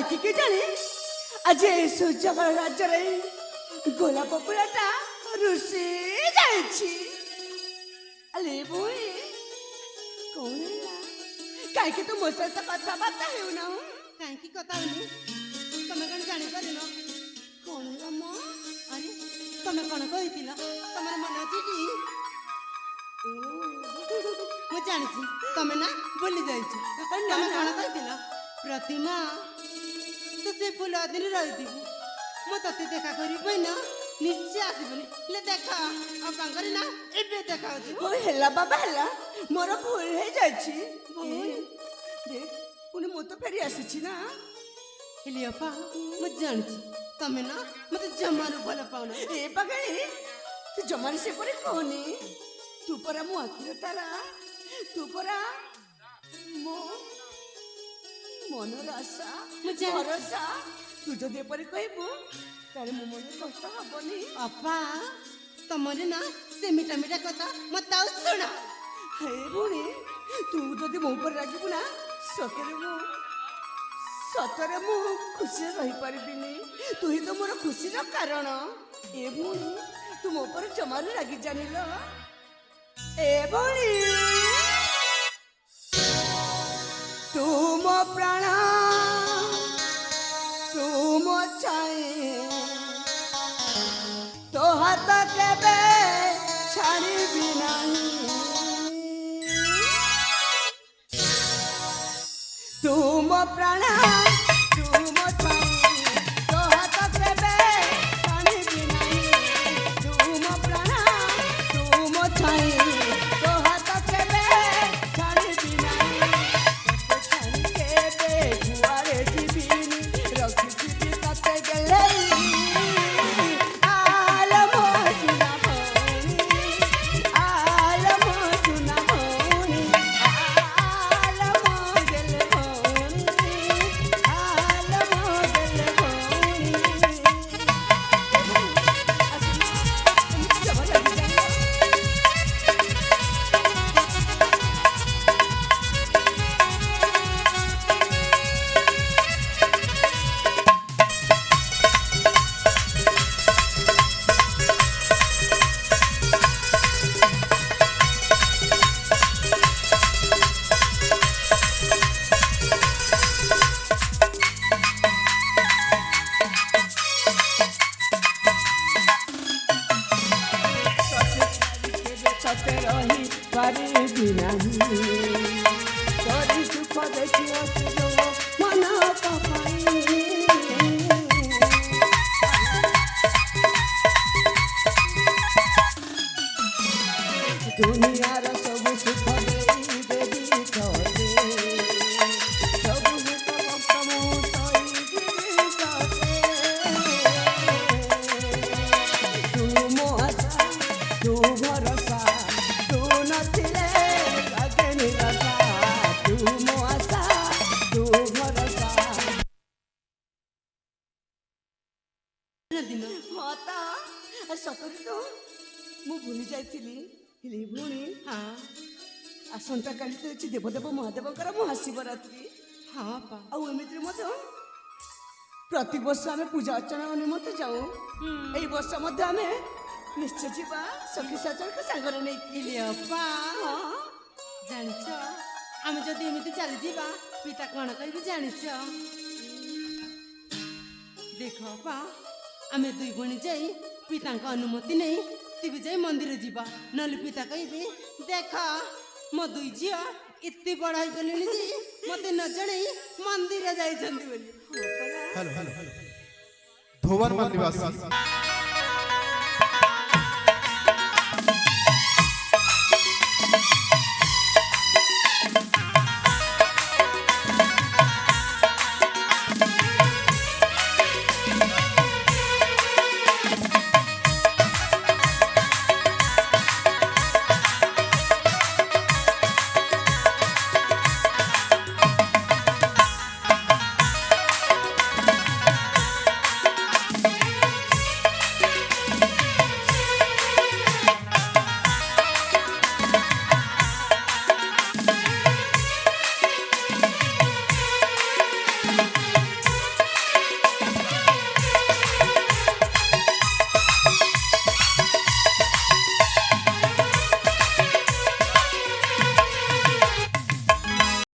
कि जाने आज सूर्यकर राज्य रे गोलाप फुलटा रुसी जाइछि अले बोई कौन है काहे कि तू मो सहित कथबार्ता हेउ ना काहे कथा होनी तमे कौन जानी पारिन कौन है मो अरे तमे कौन कहितिला तमर मन अछि कि मु जानिछि तमे ना भूली जाइछि तमे कौन कहितिला प्रतिमा तू से फूल दिन रहिथिबु मु तते देखा करी पैना निश्चय आसीबनी ले देखा आ कांगरी ना एबे देखा होछि ओ हेला बाबा हेला मोर भूल हे जाइछि देख पुनी मो तो फेरी आसीछि ना हेलियपा मु जानिछि तमे ना मते जमानु भल पाउना ए पगड़ी तू जमानी से परे कोनी तू परा मो आखिर तारा तू परा मो मनर आशा भरोसा तू जदि एपरी कहबू तारे मो मन कष्ट हबनी अपा तमरे ना से मीठा मीठा कथा मत आउ सुना हे बुणी तू जदि मो ऊपर रागिबू ना सतरे मु खुशी रही पारिबिनी तू ही तो मोर खुशी रो कारण ए बुणी तू मो ऊपर जमारू रागी जानिलो ए बुणी तू मो प्राण तू मो छाई तो हाथ केबे छाड़िबी नहीं तू मो प्राण तू मो छाई तो हाथ केबे छाड़िबी नहीं तू मो प्राण तू मो छाई तो हाथ केबे छाड़िबी नहीं छाड़ी केबे जुआरे जीबिनी रखिबी तते गेले आसंता काली तो अच्छी देवदेव महादेवकर महाशिवरात्रि हाँ पा आमित प्रति वर्ष आम पूजा अर्चना निमंत जाऊँ यही वर्ष आम निश्चय जीवा सखी सजन के सांगरे नहीं पा जानिच आम जदि एमती चली जावा पिता कौन कह जानिच देख पा आम दुई भणी जाई पिता अनुमति नहीं तेज जाई मंदिर जीवा नल पिता कहे देख मो दुई झी इतनी बड़ा गली मत न जन मंदिर जाइछन्ति बोली हेलो हेलो धोवन निवासी